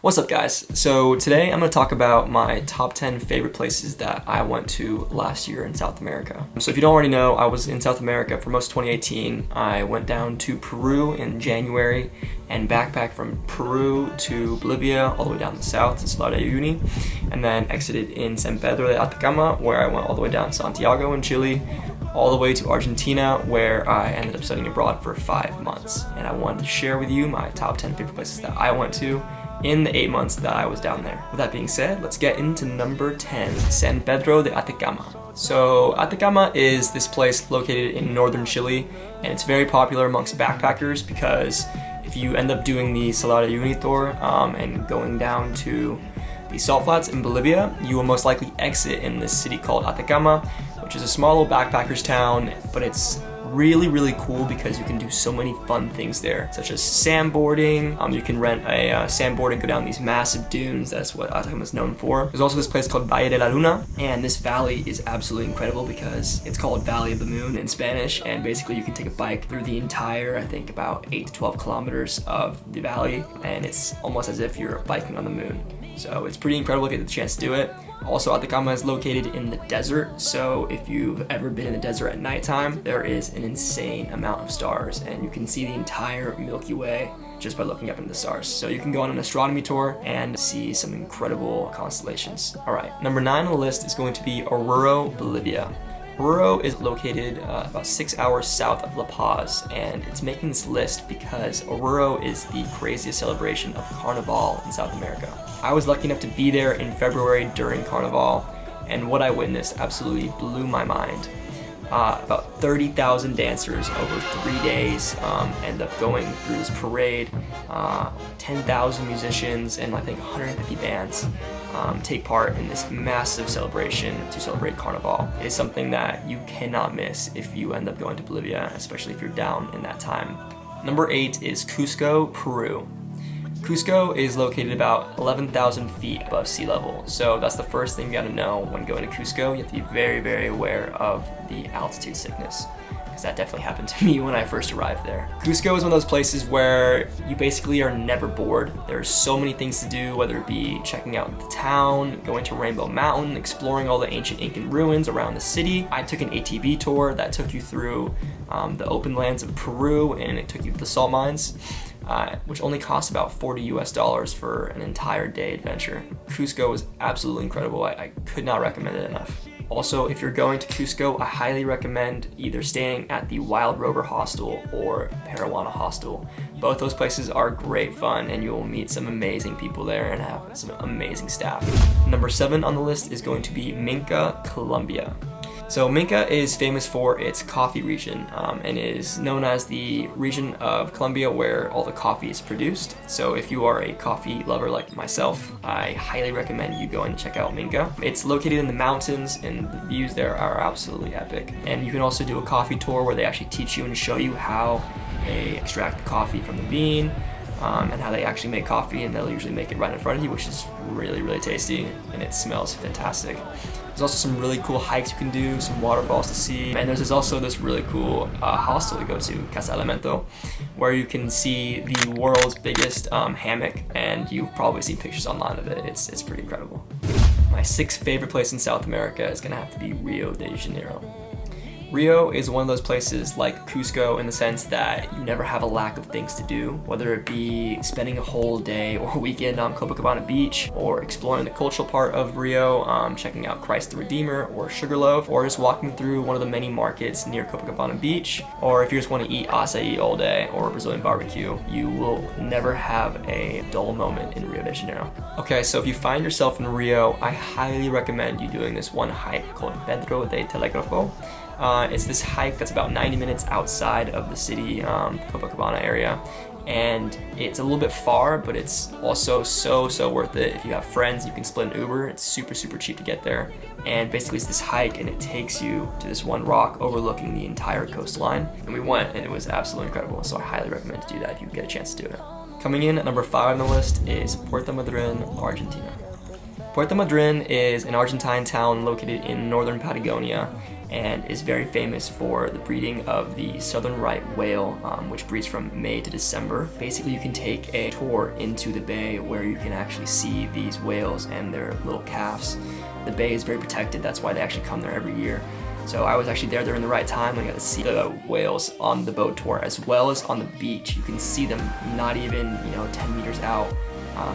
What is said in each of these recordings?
What's up, guys? So today I'm going to talk about my top 10 favorite places that I went to last year in South America. So if you don't already know, I was in South America for most of 2018. I went down to Peru in January and backpacked from Peru to Bolivia all the way down the south to Salar de Uyuni, and then exited in San Pedro de Atacama, where I went all the way down to Santiago in Chile, all the way to Argentina, where I ended up studying abroad for 5 months. And I wanted to share with you my top 10 favorite places that I went to in the 8 months that I was down there. With that being said, let's get into number 10, San Pedro de Atacama. So Atacama is this place located in northern Chile, and it's very popular amongst backpackers because if you end up doing the Salar de Uyuni tour and going down to the salt flats in Bolivia, you will most likely exit in this city called Atacama, which is a small little backpackers town, but it's really cool because you can do so many fun things there, such as sandboarding. You can rent a sandboard and go down these massive dunes. That's what Atacama is known for. There's also this place called Valle de la Luna, and this valley is absolutely incredible because it's called Valley of the Moon in Spanish, and basically you can take a bike through the entire, I think about 8 to 12 kilometers of the valley, and it's almost as if you're biking on the moon. So it's pretty incredible to get the chance to do it. Also, Atacama is located in the desert, so if you've ever been in the desert at nighttime, there is an insane amount of stars, and you can see the entire Milky Way just by looking up into the stars. So you can go on an astronomy tour and see some incredible constellations. Alright, number 9 on the list is going to be Aurora, Bolivia. Aurora is located about 6 hours south of La Paz, and it's making this list because Aurora is the craziest celebration of Carnival in South America. I was lucky enough to be there in February during Carnival, and what I witnessed absolutely blew my mind. About 30,000 dancers over 3 days end up going through this parade. 10,000 musicians and I think 150 bands take part in this massive celebration to celebrate Carnival. It is something that you cannot miss if you end up going to Bolivia, especially if you're down in that time. Number 8 is Cusco, Peru. Cusco is located about 11,000 feet above sea level, so that's the first thing you gotta know when going to Cusco. You have to be very aware of the altitude sickness, because that definitely happened to me when I first arrived there. Cusco is one of those places where you basically are never bored. There's so many things to do, whether it be checking out the town, going to Rainbow Mountain, exploring all the ancient Incan ruins around the city. I took an ATV tour that took you through the open lands of Peru, and it took you to the salt mines, which only cost about $40 US for an entire day adventure. Cusco was absolutely incredible. I could not recommend it enough. Also, if you're going to Cusco, I highly recommend either staying at the Wild Rover Hostel or Parawana Hostel. Both those places are great fun, and you'll meet some amazing people there and have some amazing staff. Number 7 on the list is going to be Minca, Colombia. So Minca is famous for its coffee region and is known as the region of Colombia where all the coffee is produced. So if you are a coffee lover like myself, I highly recommend you going to check out Minca. It's located in the mountains, and the views there are absolutely epic. And you can also do a coffee tour where they actually teach you and show you how they extract the coffee from the bean and how they actually make coffee, and they'll usually make it right in front of you, which is really tasty, and it smells fantastic. There's also some really cool hikes you can do, some waterfalls to see, and there's also this really cool hostel to go to, Casa Elemento, where you can see the world's biggest hammock, and you've probably seen pictures online of it. It's pretty incredible. My 6th favorite place in South America is gonna have to be Rio de Janeiro. Rio is one of those places like Cusco in the sense that you never have a lack of things to do, whether it be spending a whole day or weekend on Copacabana Beach, or exploring the cultural part of Rio, checking out Christ the Redeemer or Sugarloaf, or just walking through one of the many markets near Copacabana Beach, or if you just want to eat acai all day or Brazilian barbecue, you will never have a dull moment in Rio de Janeiro. Okay, so if you find yourself in Rio, I highly recommend you doing this one hike called Pedro de Telegrafo. It's this hike that's about 90 minutes outside of the city, Copacabana area, and it's a little bit far, but it's also so worth it. If you have friends, you can split an Uber. It's super cheap to get there, and basically it's this hike, and it takes you to this one rock overlooking the entire coastline, and we went, and it was absolutely incredible, so I highly recommend to do that if you get a chance to do it. Coming in at number 5 on the list is Puerto Madryn, Argentina. Puerto Madryn is an Argentine town located in northern Patagonia, and is very famous for the breeding of the southern right whale, which breeds from May to December. Basically, you can take a tour into the bay where you can actually see these whales and their little calves. The bay is very protected, that's why they actually come there every year. So I was actually there during the right time and I got to see the whales on the boat tour as well as on the beach. You can see them not even 10 meters out.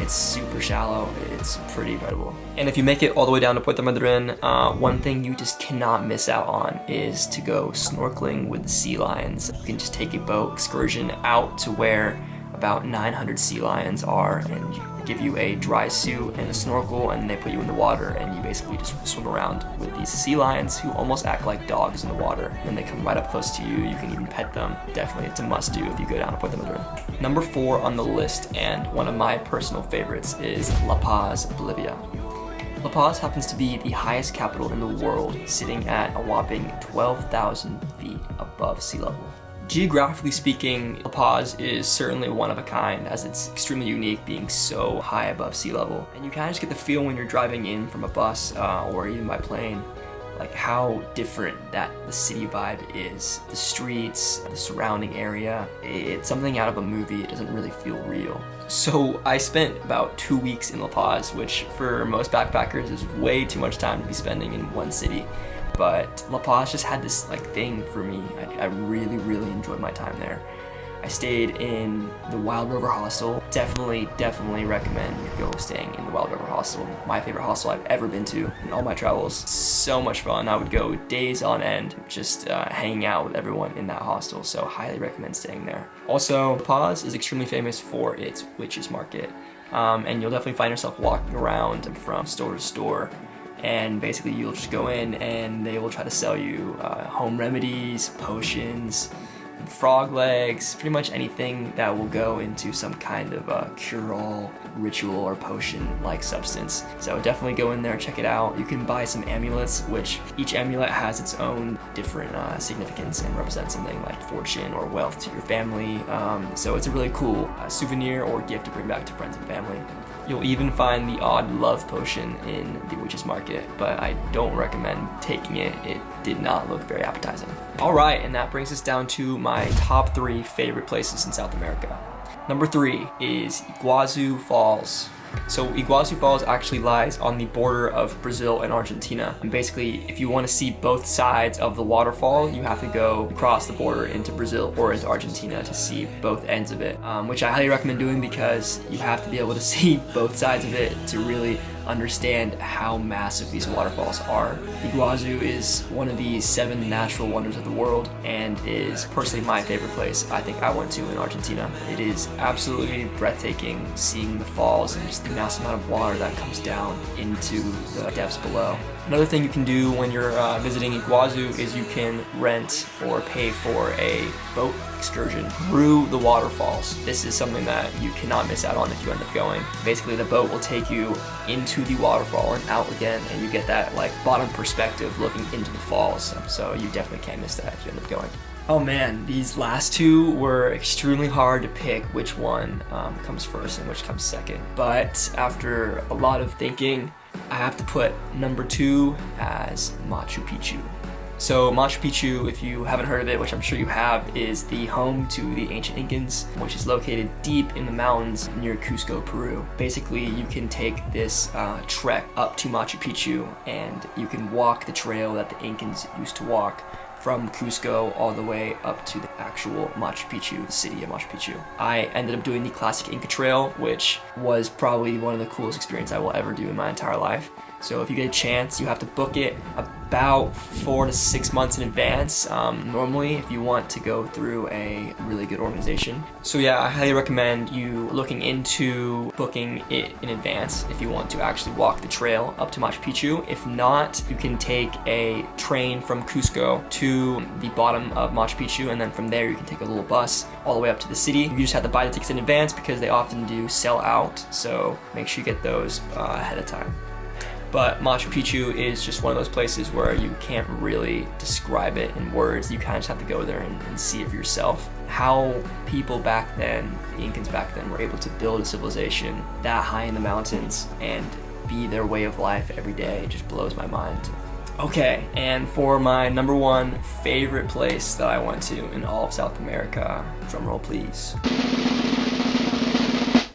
It's super shallow, it's pretty incredible. And if you make it all the way down to Puerto Madryn, one thing you just cannot miss out on is to go snorkeling with the sea lions. You can just take a boat excursion out to where about 900 sea lions are, and give you a dry suit and a snorkel, and they put you in the water and you basically just swim around with these sea lions who almost act like dogs in the water. And they come right up close to you, you can even pet them. Definitely, it's a must do if you go down to Puerto Madryn. Number 4 on the list, and one of my personal favorites, is La Paz, Bolivia. La Paz happens to be the highest capital in the world, sitting at a whopping 12,000 feet above sea level. Geographically speaking, La Paz is certainly one of a kind, as it's extremely unique being so high above sea level. And you kind of just get the feel when you're driving in from a bus or even by plane, like how different that the city vibe is. The streets, the surrounding area, it's something out of a movie. It doesn't really feel real. So I spent about 2 weeks in La Paz, which for most backpackers is way too much time to be spending in one city. But La Paz just had this thing for me. I really enjoyed my time there. I stayed in the Wild River Hostel. Definitely recommend you go staying in the Wild River Hostel. My favorite hostel I've ever been to in all my travels. So much fun. I would go days on end just hanging out with everyone in that hostel. So highly recommend staying there. Also, La Paz is extremely famous for its witches market. And you'll definitely find yourself walking around from store to store. And basically you'll just go in and they will try to sell you home remedies, potions, frog legs, pretty much anything that will go into some kind of cure-all ritual or potion-like substance. So definitely go in there, check it out. You can buy some amulets, which each amulet has its own different significance and represents something like fortune or wealth to your family. So it's a really cool souvenir or gift to bring back to friends and family. You'll even find the odd love potion in the witch's market, but I don't recommend taking it. It did not look very appetizing. Alright, and that brings us down to my top 3 favorite places in South America. Number 3 is Iguazu Falls. So Iguazu Falls actually lies on the border of Brazil and Argentina. And basically, if you want to see both sides of the waterfall, you have to go across the border into Brazil or into Argentina to see both ends of it, which I highly recommend doing because you have to be able to see both sides of it to really understand how massive these waterfalls are. Iguazu is one of the 7 natural wonders of the world and is personally my favorite place I think I went to in Argentina. It is absolutely breathtaking seeing the falls and just the massive amount of water that comes down into the depths below. Another thing you can do when you're visiting Iguazu is you can rent or pay for a boat excursion through the waterfalls. This is something that you cannot miss out on if you end up going. Basically, the boat will take you into the waterfall and out again, and you get that bottom perspective looking into the falls. So you definitely can't miss that if you end up going. Oh man, these last 2 were extremely hard to pick which one comes first and which comes second. But after a lot of thinking, I have to put number 2 as Machu Picchu. So Machu Picchu, if you haven't heard of it, which I'm sure you have, is the home to the ancient Incans, which is located deep in the mountains near Cusco, Peru. Basically, you can take this trek up to Machu Picchu and you can walk the trail that the Incans used to walk from Cusco all the way up to the actual Machu Picchu, the city of Machu Picchu. I ended up doing the classic Inca Trail, which was probably one of the coolest experiences I will ever do in my entire life. So if you get a chance, you have to book it about 4 to 6 months in advance, normally, if you want to go through a really good organization. So yeah, I highly recommend you looking into booking it in advance if you want to actually walk the trail up to Machu Picchu. If not, you can take a train from Cusco to the bottom of Machu Picchu, and then from there you can take a little bus all the way up to the city. You just have to buy the tickets in advance because they often do sell out, so make sure you get those ahead of time. But Machu Picchu is just one of those places where you can't really describe it in words. You kind of just have to go there and see it for yourself. How people back then, the Incans back then, were able to build a civilization that high in the mountains and be their way of life every day just blows my mind. Okay, and for my number one favorite place that I went to in all of South America, drumroll please,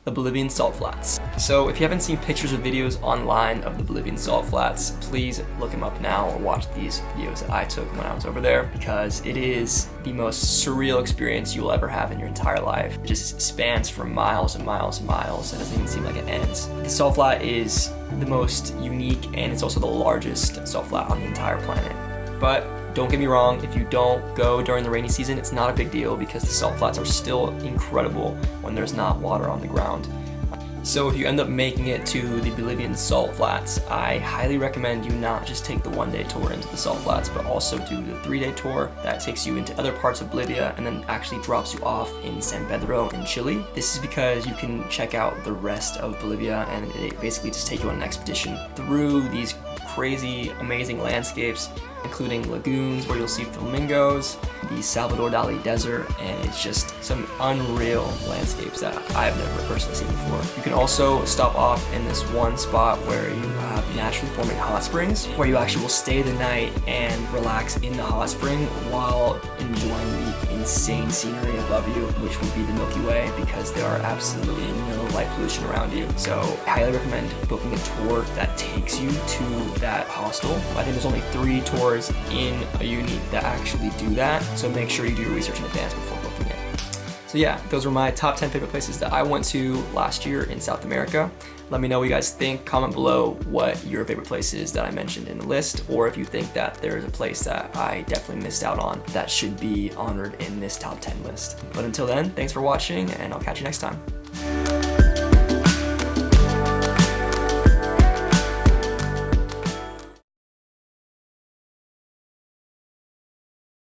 the Bolivian salt flats. So if you haven't seen pictures or videos online of the Bolivian salt flats, please look them up now or watch these videos that I took when I was over there, because it is the most surreal experience you will ever have in your entire life. It just spans for miles and miles and miles. It doesn't even seem like it ends. The salt flat is the most unique, and it's also the largest salt flat on the entire planet. But don't get me wrong, if you don't go during the rainy season, it's not a big deal because the salt flats are still incredible when there's not water on the ground. So if you end up making it to the Bolivian salt flats, I highly recommend you not just take the one-day tour into the salt flats, but also do the 3-day tour that takes you into other parts of Bolivia and then actually drops you off in San Pedro in Chile. This is because you can check out the rest of Bolivia, and it basically just take you on an expedition through these crazy, amazing landscapes, including lagoons where you'll see flamingos, the Salvador Dali Desert, and it's just some unreal landscapes that I've never personally seen before. You can also stop off in this one spot where you have naturally forming hot springs, where you actually will stay the night and relax in the hot spring while enjoying the insane scenery above you, which would be the Milky Way, because there are absolutely no light pollution around you. So I highly recommend booking a tour that takes you to that hostel. I think there's only 3 tours in a uni that actually do that, so make sure you do your research in advance before booking it. So yeah, those were my top 10 favorite places that I went to last year in South America. Let me know what you guys think. Comment below what your favorite place is that I mentioned in the list, or if you think that there's a place that I definitely missed out on that should be honored in this top 10 list. But until then, thanks for watching, and I'll catch you next time.